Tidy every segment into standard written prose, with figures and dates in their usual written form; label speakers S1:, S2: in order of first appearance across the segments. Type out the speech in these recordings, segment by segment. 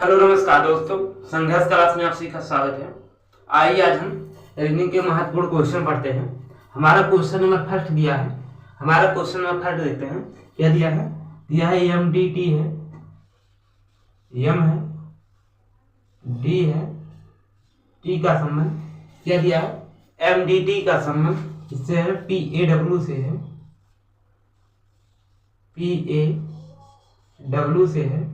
S1: Hello नमस्कार दोस्तों, संघर्ष क्लास में आप सभी का स्वागत है। आइए आज हम रीजनिंग के महत्वपूर्ण क्वेश्चन पढ़ते हैं। हमारा क्वेश्चन नंबर फर्स्ट दिया है। हमारा क्वेश्चन नंबर फर्स्ट देखते हैं क्या दिया है। दिया है एम डी टी है, एम है, डी है, टी का संबंध क्या दिया है। एम डी टी का संबंध इससे है, पी ए डब्ल्यू से है, पी ए डब्ल्यू से है।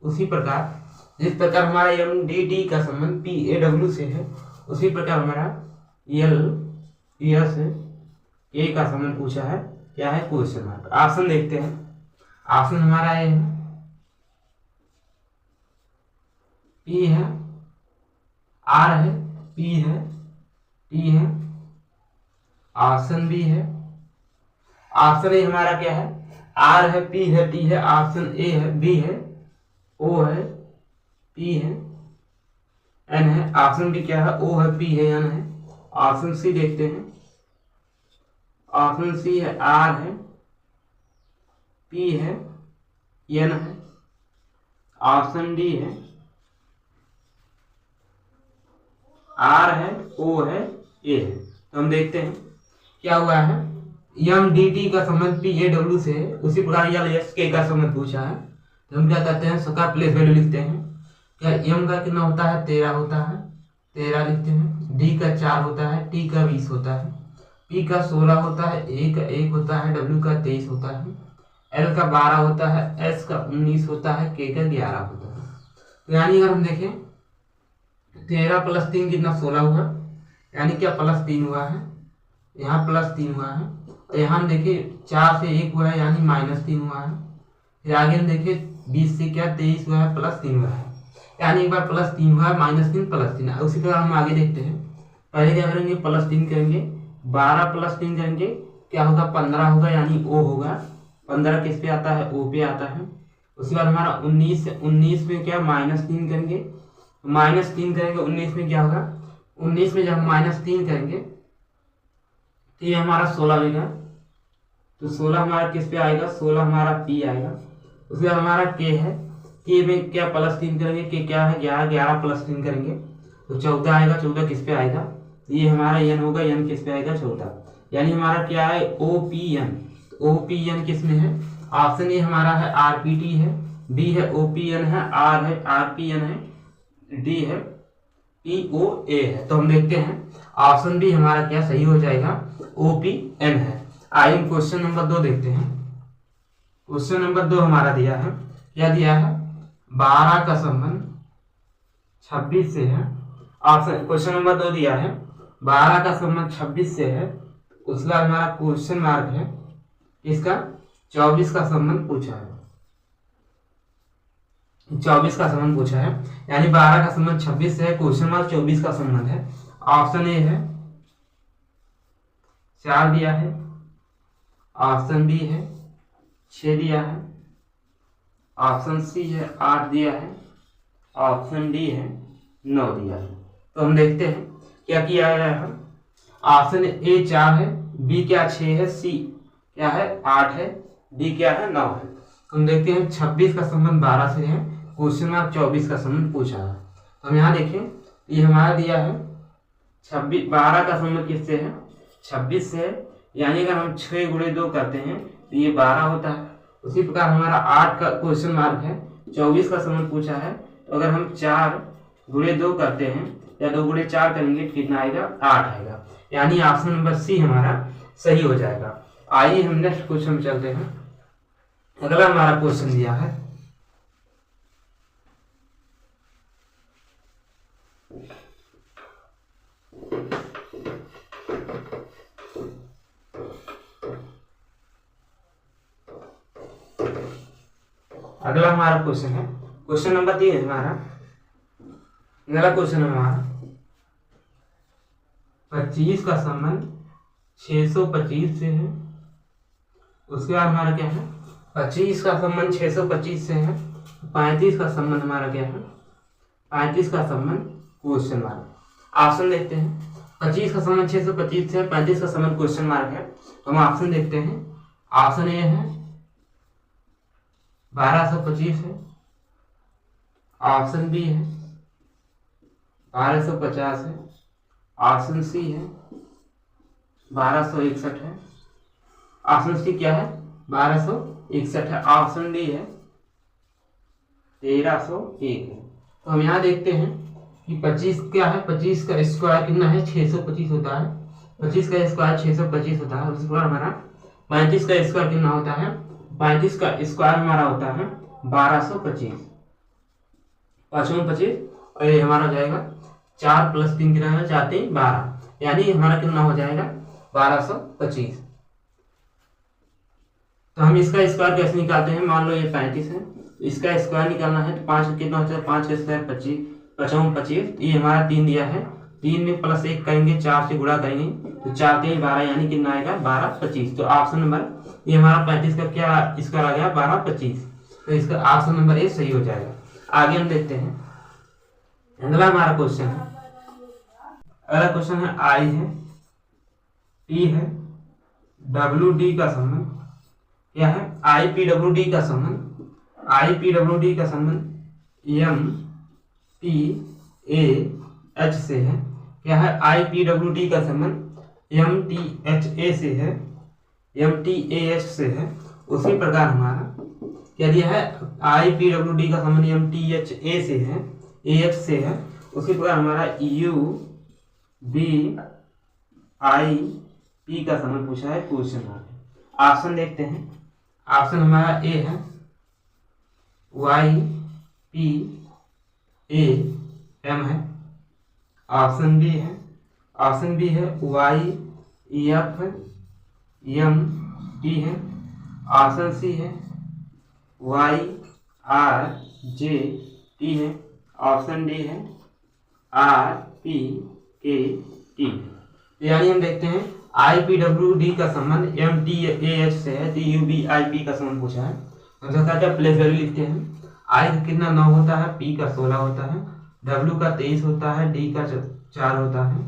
S1: उसी प्रकार जिस प्रकार हमारा एम डी टी का संबंध पी ए डब्ल्यू से है, उसी प्रकार हमारा एल एस ए का संबंध पूछा है। क्या है क्वेश्चन मार्क। ऑप्शन देखते हैं। ऑप्शन हमारा ए है, पी है, आर है, पी है, टी है। ऑप्शन बी है। ऑप्शन ए हमारा क्या है, आर है, पी है, टी है। ऑप्शन ए है, बी है, ओ है, पी है, एन है। ऑप्शन बी क्या है, ओ है, पी है, एन है। ऑप्शन सी देखते हैं। ऑप्शन सी है, आर है, पी है, एन है। ऑप्शन डी है, आर है, ओ है, ए है। तो हम देखते हैं क्या हुआ है। एम डी टी का संबंध पी ए डब्ल्यू से है, उसी प्रकार एल एस के का संबंध पूछा है। तो हम क्या करते हैं, सबका प्लेस वैल्यू लिखते हैं। क्या एम का कितना होता है, 13 होता है, 13 लिखते हैं। डी का 4 होता है, टी का 20 होता है, पी का 16 होता है, ए का 1 होता है, डब्ल्यू का 23 होता है, एल का 12 होता है, एस का 19 होता है, के का 11 होता है। तो यानी अगर हम देखें 13 प्लस 3 कितना 16 हुआ, यानी क्या प्लस 3 हुआ है, यहाँ प्लस 3 हुआ है। तो यहाँ हम देखिए 4 से 1 हुआ है, यानी माइनस 3 हुआ है। फिर आगे हम देखिए 20 से क्या 23 हुआ है, प्लस 3 हुआ है। यानी एक बार प्लस 3 हुआ है, माइनस 3 प्लस 3। उसी प्रकार हम आगे देखते हैं। पहले क्या करेंगे, प्लस 3 करेंगे, 12 प्लस 3 करेंगे, क्या होगा 15 होगा, यानी ओ होगा। 15 किस पे आता है, ओ पे आता है। उसके बाद हमारा 19 में क्या माइनस 3 करेंगे, माइनस 3 करेंगे 19 में क्या होगा। 19 में जब हम माइनस 3 करेंगे तो ये हमारा 16 लेगा। तो 16 हमारा किस पे आएगा, 16 हमारा पी आएगा। उसके बाद हमारा के है, के में क्या प्लस 3 करेंगे, के क्या है 11, 11 प्लस 3 करेंगे तो 14 आएगा। 14 किस पे आएगा, ये हमारा एन होगा, एन किस पे आएगा 14। यानी हमारा क्या है, O P N. O P N किस में है, ऑप्शन ए हमारा है आर पी टी है, बी है ओ पी एन है, आर है आर पी एन है, डी है पी ओ ए है। तो हम देखते हैं ऑप्शन बी हमारा क्या सही हो जाएगा, ओ पी एन है। आइए हम क्वेश्चन नंबर 2 देखते हैं। क्वेश्चन नंबर 2 हमारा दिया है, क्या दिया है, 12 का संबंध 26 से है। ऑप्शन क्वेश्चन नंबर 2 दिया है 12 का संबंध 26 से है। उसका हमारा क्वेश्चन मार्क है, इसका 24 का संबंध पूछा है। 24 का संबंध पूछा है, यानी 12 का संबंध 26 से है, क्वेश्चन मार्क 24 का संबंध है। ऑप्शन ए है 4 दिया है, ऑप्शन बी है 6 दिया है, ऑप्शन सी है 8 दिया है, ऑप्शन डी है 9 दिया है। तो हम देखते हैं क्या किया है। ऑप्शन ए 4 है, बी क्या 6 है, सी क्या है 8 है, डी क्या है 9 है। तो हम देखते हैं 26 का संबंध 12 से है, क्वेश्चन मार्क 24 का संबंध पूछा है। तो हम यहाँ देखें, ये हमारा दिया है 26, 12 का संबंध किससे है, 26 से है। यानी अगर हम 6 गुणे 2 करते हैं तो ये 12 होता है। उसी प्रकार हमारा 8 का क्वेश्चन मार्क है, 24 का संबंध पूछा है। तो अगर हम 4 गुणे 2 करते हैं या 2 गुणे 4 करेंगे तो कितना आएगा, 8 आएगा। यानी ऑप्शन नंबर सी हमारा सही हो जाएगा। आइए हम नेक्स्ट क्वेश्चन में चलते हैं। अगला हमारा क्वेश्चन दिया है, अगला हमारा क्वेश्चन है क्वेश्चन नंबर 3 हमारा। अगला क्वेश्चन हमारा 25 का संबंध 625 से है। उसके बाद हमारा क्या है, 25 का संबंध 625 से है। 35 का संबंध हमारा क्या है, 35 का संबंध क्वेश्चन मार्क। ऑप्शन देखते हैं। 25 का संबंध 625 से, 35 का संबंध क्वेश्चन मार्क है। तो हम ऑप्शन देखते हैं। ऑप्शन ए है 1225 है, ऑप्शन बी है 1250 है, ऑप्शन सी है 1261 है, ऑप्शन सी क्या है 1261 है, ऑप्शन डी है 1301 है। तो हम यहाँ देखते हैं कि 25 क्या है, 25 का स्क्वायर कितना है 625 होता है, 25 का स्क्वायर 625 होता है। उस पर हमारा 35 का स्क्वायर कितना होता है, 35 का स्क्वायर हमारा होता है 1225, 525 और ये हमारा हो जाएगा 4 + 3 कितना है 4 3 12, यानी हमारा कितना हो जाएगा 1225। तो हम इसका स्क्वायर कैसे निकालते हैं, मान लो ये 35 है, इसका स्क्वायर निकालना है तो 5 कितना होता है, 5 का स्क्वायर 25, 55 25, ये हमारा 3 दिया है, 3 में +1 करेंगे, 4 से गुणा करेंगे तो 4 3 12, यानी कितना आएगा 1225। तो ऑप्शन नंबर ये हमारा 35 का क्या स्क्वायर आ गया 1225, तो इसका ऑप्शन नंबर ए सही हो जाएगा। आगे हम देखते हैं अगला हमारा क्वेश्चन है, अगला क्वेश्चन है आई है, टी है, डब्ल्यू डी का संबंध क्या है, आई पी डब्ल्यू डी का संबंध, आई पी डब्ल्यू डी का संबंध एम टी ए एच से है। क्या है, आई पी डब्ल्यू डी का संबंध एम टी एच ए से है, एम टी ए एच से है। उसी प्रकार हमारा क्या दिया है, आई पी डब्ल्यू डी का संबंध एम टी एच ए से है, ए एच से है। उसी प्रकार हमारा यू बी आई पी का संबंध पूछा है क्वेश्चन में। ऑप्शन देखते हैं, ऑप्शन हमारा ए है वाई पी ए एम है, ऑप्शन बी है, ऑप्शन बी है वाई एफ एम टी है, ऑप्शन सी है वाई आर जे टी है, ऑप्शन डी है आर पी के टी। यानी हम देखते हैं आई पी डब्ल्यू डी का संबंध एम टी ए एच से है, T U B I P का संबंध पूछा है। तो प्लेस वैल्यू लिखते हैं, आई का कितना 9 होता है, पी का 16 होता है, डब्ल्यू का 23 होता है, डी का 4 होता है।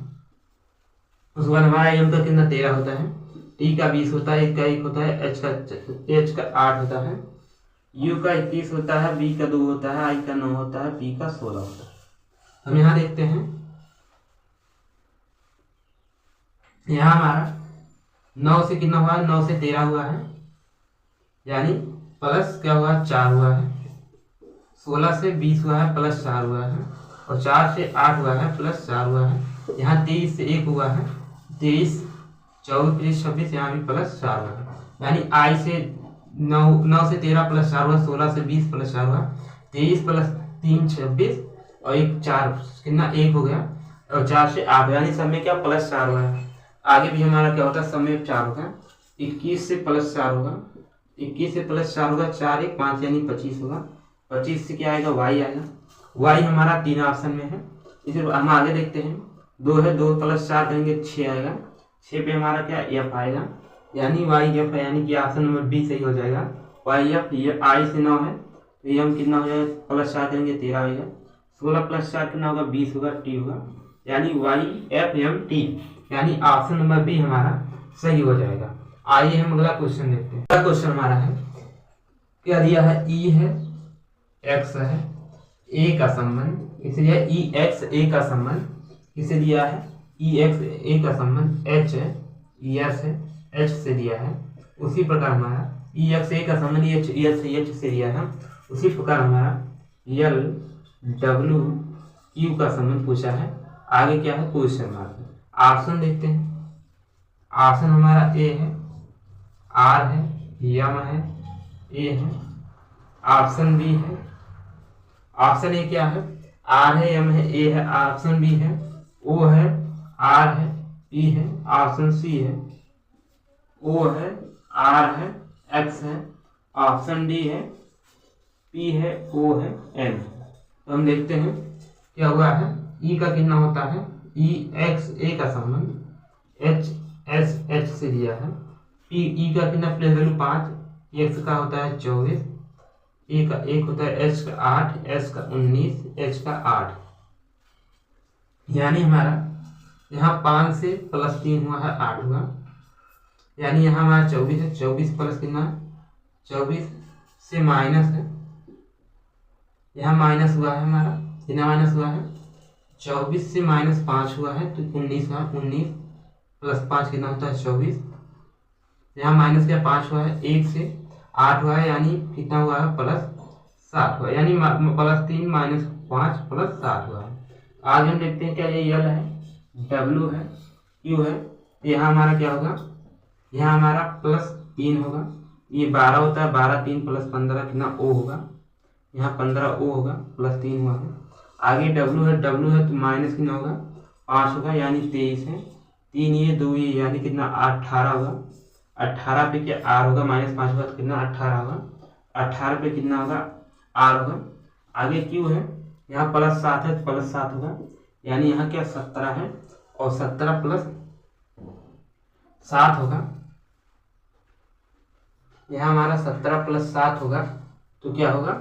S1: उसके बाद हमारा एम का कितना 13 होता है, टी का 20 होता है, 1 का 1 होता है, एच का 8 होता है, यू का 21 होता है, बी का 2 होता है, आई का 9 होता है, पी का 16 होता है। हम यहाँ देखते हैं, यहाँ हमारा 9 से कितना हुआ है, 9 से 13 हुआ है, यानी प्लस क्या हुआ 4 हुआ है, 16 से 20 हुआ है प्लस 4 हुआ है, और 4 से 8 हुआ है प्लस 4 हुआ है। यहाँ 23 से 1 हुआ है, 23 24 23 26, यहाँ भी प्लस 4 हुआ है। यानी आई से 9 से 13 प्लस 4 हुआ, 16 से 20 प्लस 4 हुआ, 23 + 3 26 और 1 4 कितना 1 हो गया, और 4 से 8, यानी सब में क्या प्लस 4 हुआ है। आगे भी हमारा क्या होता है, सब में 4 होगा, 21 से प्लस 4 होगा, 21 से प्लस 4 होगा, 4 1 5 यानी 25 होगा, 25 से क्या आएगा वाई आएगा, वाई हमारा 3 ऑप्शन में है। इसे हम आगे देखते हैं, 2 है, 2 + 4 करेंगे 6 आएगा, 6 पे हमारा क्या एफ आएगा, यानी वाई एफ है, यानी कि ऑप्शन नंबर बी सही हो जाएगा। वाई एफ, ये आई से 9 है तो ये हम कितना हो जाएगा, +4 करेंगे 13 आएगा, 16 + 4 कितना होगा 20 होगा, टी होगा, यानी वाई एफ एम टी, यानी ऑप्शन नंबर बी हमारा सही हो जाएगा। आइए हम अगला क्वेश्चन देखते हैं। अगला क्वेश्चन हमारा है, क्या दिया है, ई है, एक्स है, ए का संबंध, इसलिए ई एक्स ए का संबंध किसे दिया है, ई एक्स ए का संबंध एच है, ई एस है, एच से दिया है। उसी प्रकार हमारा ई एक्स ए का संबंध एच से दिया है। उसी प्रकार हमारा एल डब्ल्यू क्यू का संबंध पूछा है। आगे क्या है, क्वेश्चन मार्क। ऑप्शन देखते हैं, ऑप्शन हमारा ए है, आर है, एम है, ए है, ऑप्शन बी है, ऑप्शन ए क्या है, आर है, एम है, ए है, ऑप्शन बी है, ओ है, आर है, पी है, ऑप्शन सी है, ओ है, आर है, एक्स है, ऑप्शन डी है, पी है, ओ है, एन। तो हम देखते हैं क्या हुआ है, ई का कितना होता है, ई एक्स ए का संबंध एच एस एच से दिया है। पी ई का कितना प्लेस वैल्यू 5, एक्स का होता है 24, ए का 1 होता है, एच का 8, एस का 19, एच का 8, यानी हमारा यहाँ 5 से +3 हुआ है 8 हुआ, यानी यहाँ हमारा 24 है, 24 प्लस कितना 24 से माइनस है, यहाँ माइनस हुआ है हमारा, कितना माइनस हुआ है 24 से -5 हुआ है तो 19 हुआ, 19 + 5 कितना होता है 24। यहाँ माइनस क्या 5 हुआ है, 1 से 8 हुआ है यानी कितना हुआ है +7 हुआ है, यानी +3 -5 +7 हुआ है। आगे हम देखते हैं क्या ये यल है, डब्ल्यू है, क्यू है, यहाँ हमारा क्या होगा, यहाँ हमारा +3 होगा, ये 12 होता है, 12 3 + 15 कितना ओ होगा, यहाँ 15 ओ होगा, +3 हुआ है। आगे डब्ल्यू है तो माइनस कितना होगा 5 होगा यानी 23 है, 3 ये 2 ये यानी कितना 18 होगा, 18 पे क्या आर होगा, -5 होगा तो कितना 18 होगा, 18 पे कितना होगा आर होगा। आगे क्यू है, यहाँ +7 है तो +7 होगा यानी यहाँ क्या 17 है और 17 + 7 होगा, यहाँ हमारा 17 + 7 होगा तो क्या होगा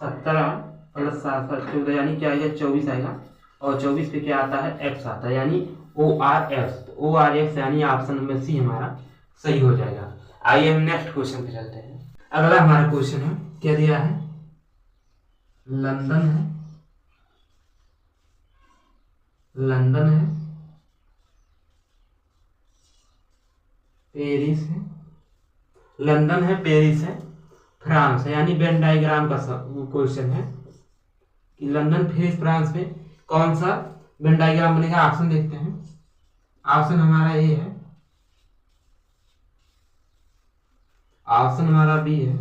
S1: 17 + 7 14 यानी क्या आएगा 24 आएगा, और 24 पे क्या आता है एक्स आता है यानी ORX, तो ORX यानी ऑप्शन नंबर सी हमारा सही हो जाएगा। आइए हम नेक्स्ट क्वेश्चन पे चलते हैं। अगला हमारा क्वेश्चन है, क्या दिया है, लंदन है, लंदन है, पेरिस है, लंदन है, पेरिस है, फ्रांस है, यानी वेन डायग्राम का क्वेश्चन है कि लंदन पेरिस फ्रांस में कौन सा वेन डायग्राम बनेगा। ऑप्शन देखते हैं, ऑप्शन हमारा ए है, ऑप्शन हमारा बी है,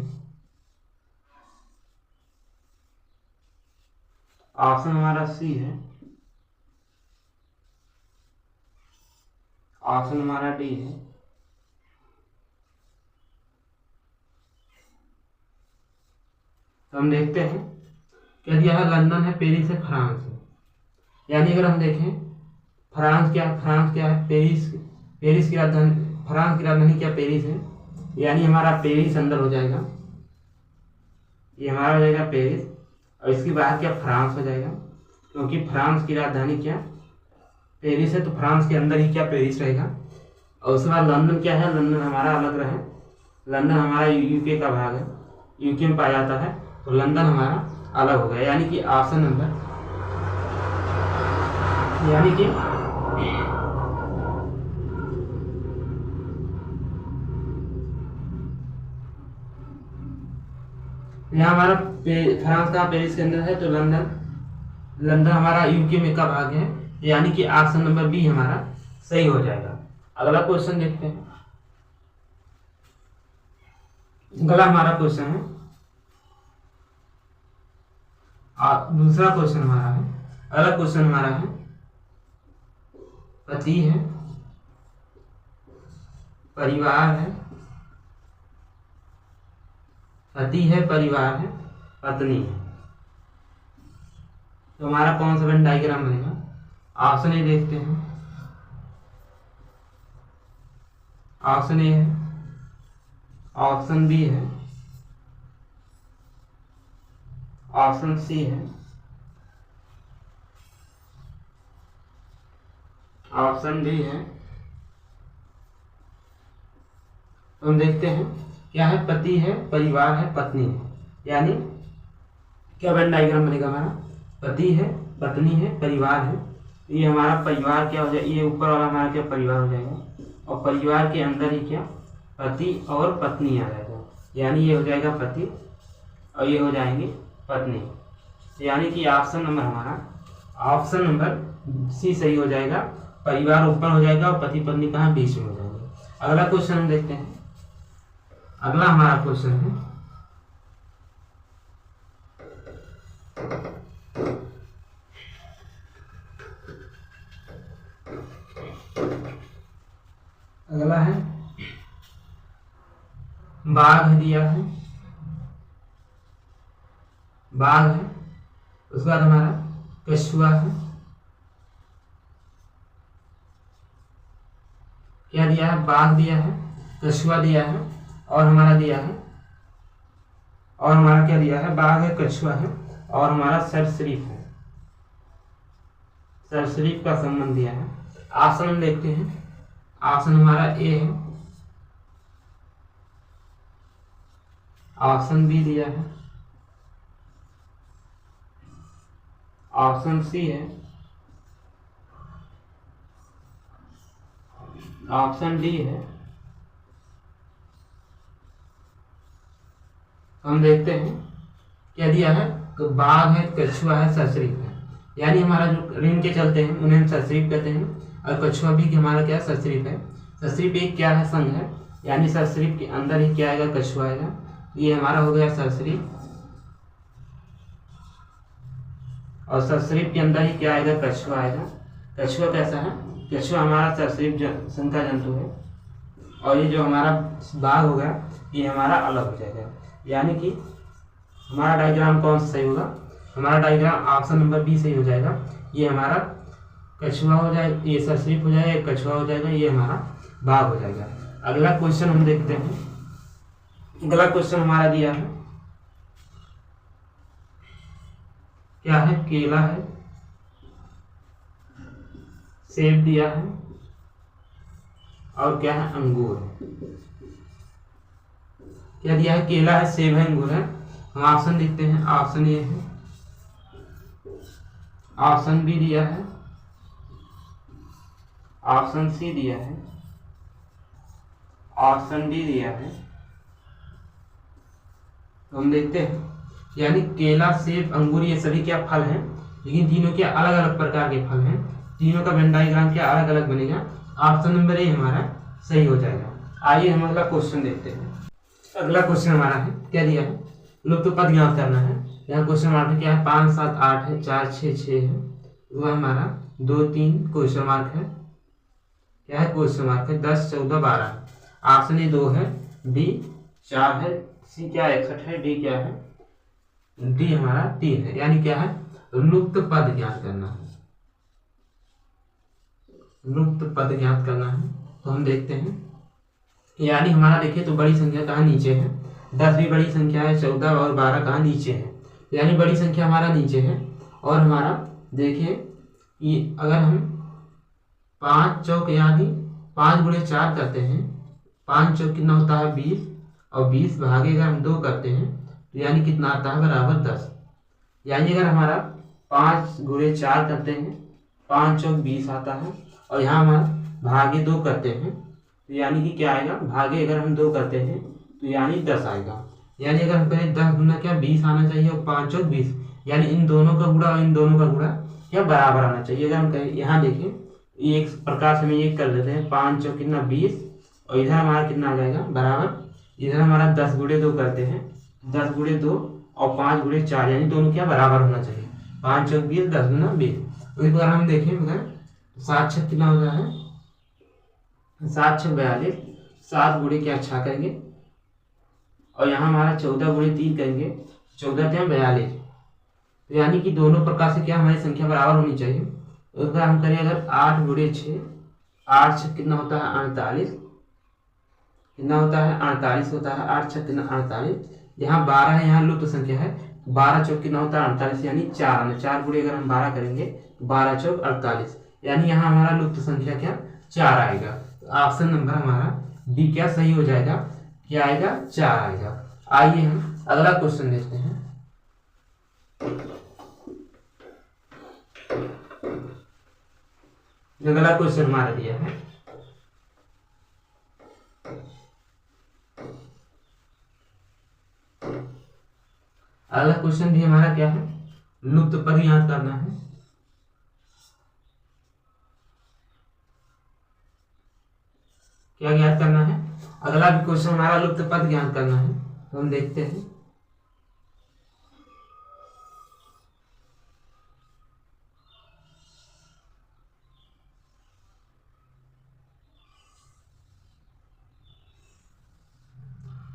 S1: ऑप्शन हमारा सी है, ऑप्शन हमारा डी है। तो हम देखते हैं क्या दिया है, लंदन है, पेरिस है, फ्रांस है, यानी अगर हम देखें फ्रांस क्या है, पेरिस, पेरिस की राजधानी, फ्रांस की राजधानी क्या पेरिस है, यानी हमारा पेरिस अंदर हो जाएगा, ये हमारा हो जाएगा पेरिस, और इसके बाद क्या फ्रांस हो जाएगा, क्योंकि फ्रांस की राजधानी क्या पेरिस है तो फ्रांस के अंदर ही क्या पेरिस रहेगा। और उसके बाद लंदन क्या है, लंदन हमारा अलग रहे, लंदन हमारा यूके का भाग है, यूके में पाया जाता है, तो लंदन हमारा अलग हो गया, यानी कि ऑप्शन नंबर, यानी कि यहाँ हमारा फ्रांस का पेरिस के अंदर है तो लंदन हमारा यूके में का भाग है, यानी कि ऑप्शन नंबर बी हमारा सही हो जाएगा। अगला क्वेश्चन देखते हैं, अगला हमारा क्वेश्चन है, दूसरा क्वेश्चन हमारा है, अगला क्वेश्चन हमारा है, पति है, परिवार है, पति है, परिवार है, पत्नी है, तो हमारा कौन सा वेन डायग्राम बनेगा। ऑप्शन ए देखते हैं, ऑप्शन ए है, ऑप्शन बी है, ऑप्शन सी है, ऑप्शन डी है। तो हम देखते हैं क्या है, पति है, परिवार है, पत्नी है, यानी क्या वेन डायग्राम बनेगा हमारा, पति है, पत्नी है, परिवार है, ये हमारा परिवार क्या हो जाएगा, ये ऊपर वाला हमारा क्या परिवार हो जाएगा, और परिवार के अंदर ही क्या पति और पत्नी आ जाएगा, यानी ये हो जाएगा पति और ये हो जाएंगे पत्नी, यानी कि ऑप्शन नंबर हमारा, ऑप्शन नंबर सी सही हो जाएगा, परिवार ऊपर हो जाएगा और पति पत्नी कहाँ बीच में हो जाएंगे। अगला क्वेश्चन हम देखते हैं, अगला हमारा क्वेश्चन है, अगला है बाघ दिया है, बाघ है, उसके बाद हमारा कछुआ है, क्या दिया है, बाघ दिया है, कछुआ दिया है, और हमारा दिया है, और हमारा क्या दिया है, बाघ है, कछुआ है, और हमारा सरीसृप है, सरीसृप का संबंध दिया है। ऑप्शन हम देखते हैं, ऑप्शन हमारा ए है, ऑप्शन बी दिया है, ऑप्शन सी है, ऑप्शन डी है। हम देखते हैं क्या दिया है, तो बाघ है, कछुआ है, ससरीप है। यानी हमारा जो ऋण के चलते हैं उन्हें हम ससरीप कहते हैं, और कछुआ भी हमारा क्या है, ससरीप है। ससरीप एक क्या है, संघ है, यानी ससरीप के अंदर ही क्या आएगा, कछुआ आएगा। ये हमारा हो गया ससरीप, और ससरीप के अंदर ही क्या आएगा, कछुआ आएगा। कछुआ कैसा है, कछुआ हमारा ससरीप संघ का जंतु है, और ये जो हमारा बाघ होगा ये हमारा अलग हो जाएगा। यानी कि हमारा डायग्राम कौन सा सही होगा, हमारा डायग्राम ऑप्शन नंबर बी सही हो जाएगा। ये हमारा कछुआ हो जाएगा, ये ससरीप हो जाएगा, ये कछुआ हो जाएगा, ये हमारा बाघ हो जाएगा। अगला क्वेश्चन हम देखते हैं। अगला क्वेश्चन हमारा दिया है, क्या है, केला है, सेब दिया है, और क्या है, अंगूर है। क्या दिया है, केला है, सेब है, अंगूर है। हम ऑप्शन देखते हैं। ऑप्शन ए है, ऑप्शन बी दिया है, ऑप्शन सी दिया है, ऑप्शन डी दिया है। तो हम देखते हैं, यानी केला, सेब, अंगूर ये सभी क्या फल हैं, लेकिन तीनों के अलग अलग प्रकार के फल हैं। तीनों का वेन डायग्राम क्या अलग अलग बनेगा। ऑप्शन नंबर ए हमारा सही हो जाएगा। आइए हम अगला क्वेश्चन देखते हैं। अगला क्वेश्चन हमारा है, क्या दिया है, लुप्त पद ज्ञात करना है। यहाँ क्वेश्चन मार्क क्या है, 5 7 8 है, 4 6 6 है, वह हमारा 2 3 क्वेश्चन मार्क है, क्या है, क्वेश्चन मार्क है, 10 14 12। ऑप्शन ए 2 है, बी 4 है, सी क्या 61 है, डी क्या है, डी हमारा 3 है। यानी क्या है, लुप्त पद ज्ञात करना है, लुप्त पद ज्ञात करना है। तो हम देखते हैं, यानी हमारा देखिए तो बड़ी संख्या कहाँ नीचे है, 10 भी बड़ी संख्या है, 14 और 12 कहाँ नीचे है, यानी बड़ी संख्या हमारा नीचे है। और हमारा देखिए ये अगर हम 5 चौक यानी 5 गुणे 4 करते हैं, 5 चौक कितना होता है, 20, और 20 भागे अगर हम 2 करते हैं तो यानी कितना आता है, बराबर 10। यानी अगर हमारा 5 गुणे 4 करते हैं, 5 चौक 20 आता है, और यहाँ हमारा भागे 2 करते हैं तो यानी कि क्या आएगा, भागे अगर हम 2 करते हैं तो यानी 10 आएगा। यानी अगर हम कहें 10 गुना क्या 20 आना चाहिए, और 5 चौक 20, यानी इन दोनों का गुणा और इन दोनों का गुणा क्या बराबर आना चाहिए। अगर हम कहें, यहाँ देखें एक प्रकार से हम ये कर देते हैं, 5 चौक कितना 20, और इधर हमारा कितना आ जाएगा, बराबर, इधर हमारा 10 गुणे 2 करते हैं, 10 गुणे 2 और 5 गुणे 4, यानी दोनों क्या बराबर होना चाहिए। 5 चौक 20, 10 गुना 20। इस बार हम देखें मगर 7 छक कितना हो रहा है, 7 छक 42, 7 गुणे क्या 6 करेंगे, और यहाँ हमारा 14 गुणे 3 करेंगे, 14 × 42। तो यानी कि दोनों प्रकार से क्या हमारी संख्या बराबर होनी चाहिए। तो इस बार हम करें अगर 8 गुणे 6, 8 छक कितना होता है, 48, कितना होता है, 48 होता है, 8 छक कितना 48। यहाँ 12 है, यहाँ लुप्त संख्या है, 12 चौक कितना होता है, 48, यानी 4 आना, 4 गुणे अगर हम 12 करेंगे, 12 चौक 48, यानी यहाँ हमारा लुप्त संख्या क्या 4 आएगा। तो ऑप्शन नंबर हमारा डी क्या सही हो जाएगा, क्या आएगा, 4 आएगा। आइए हम अगला क्वेश्चन देखते हैं। अगला क्वेश्चन हमारा दिया है, अगला क्वेश्चन भी हमारा क्या है, लुप्त पद ज्ञात करना है। क्या ज्ञात करना है, अगला भी क्वेश्चन हमारा लुप्त पद ज्ञात करना है। तो हम देखते हैं,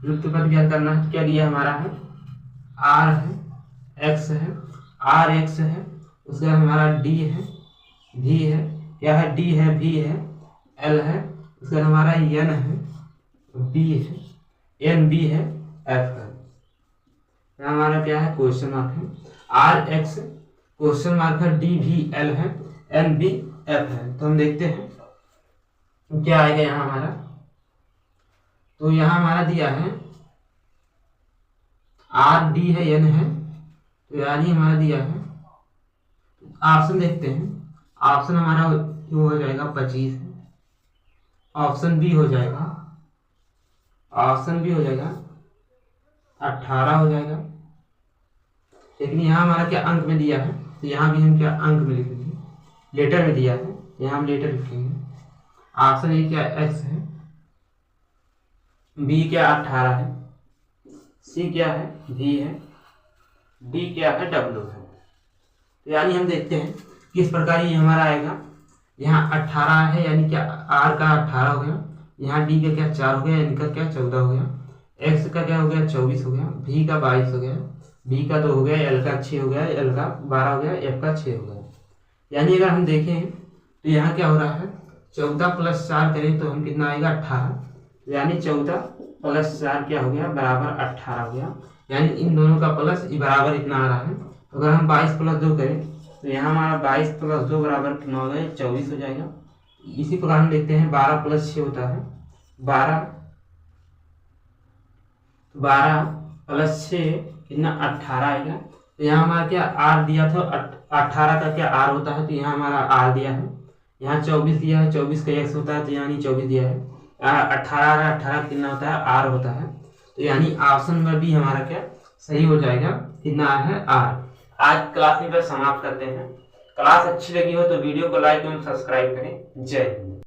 S1: लुप्त पद ज्ञात करना है। क्या दिया हमारा है, आर है, एक्स है, आर एक्स है, उसके बाद हमारा डी है, भी है, क्या है, डी है, भी है, एल है, उसके बाद हमारा एन है, बी है, एन बी है, एफ है। हमारा क्या है, क्वेश्चन मार्क है, आर एक्स क्वेश्चन मार्क है, डी भी एल है, एन बी एफ है। तो हम देखते हैं क्या आएगा यहाँ हमारा। तो यहाँ हमारा दिया है आर डी है, एन है, तो यानी हमारा दिया है, ऑप्शन देखते हैं। ऑप्शन हमारा वो हो जाएगा 25, ऑप्शन बी हो जाएगा, ऑप्शन बी हो जाएगा 18 हो जाएगा। लेकिन यहाँ हमारा क्या अंक में दिया है, तो यहाँ भी हम क्या अंक में लिखेंगे, लेटर में दिया है, यहाँ हम लेटर लिखेंगे। ऑप्शन ए क्या एक्स है, बी क्या 18 है, सी क्या है भी है, डी क्या है डब्ल्यू है। तो यानी हम देखते हैं किस प्रकार ये हमारा आएगा। यहाँ 18 है यानी क्या आर का 18 हो गया, यहाँ डी का क्या 4 हो गया, एन का क्या 14 हो गया, एक्स का क्या हो गया 24 हो गया, भी का 22 हो गया, बी का 2 हो गया, एल का 6 हो गया, एल का 12 हो गया, एफ का 6 हो गया। यानी अगर हम देखें तो यहाँ क्या हो रहा है 14 + 4 करें तो हम कितना आएगा 18, यानी 14 + 4 क्या हो गया बराबर 18 हो गया। यानी इन दोनों का प्लस बराबर इतना आ रहा है। अगर हम 22 + 2 करें तो यहाँ हमारा 22 + 2 बराबर कितना हो गया 24 हो जाएगा। इसी प्रकार हम देखते हैं 12 + 6 होता है 12 + 6 कितना 18 आएगा। तो यहाँ हमारा क्या आर दिया था, 18 का क्या आर होता है, तो यहाँ हमारा आर दिया है। यहाँ 24 दिया है, 24 का एक्स होता है, तो यानी 24 दिया है। 18 कितना होता है आर होता है। तो यानी ऑप्शन में भी हमारा क्या सही हो जाएगा, कितना है आर। आज क्लास में बस समाप्त करते हैं। क्लास अच्छी लगी हो तो वीडियो को लाइक एवं सब्सक्राइब करें। जय हिंद।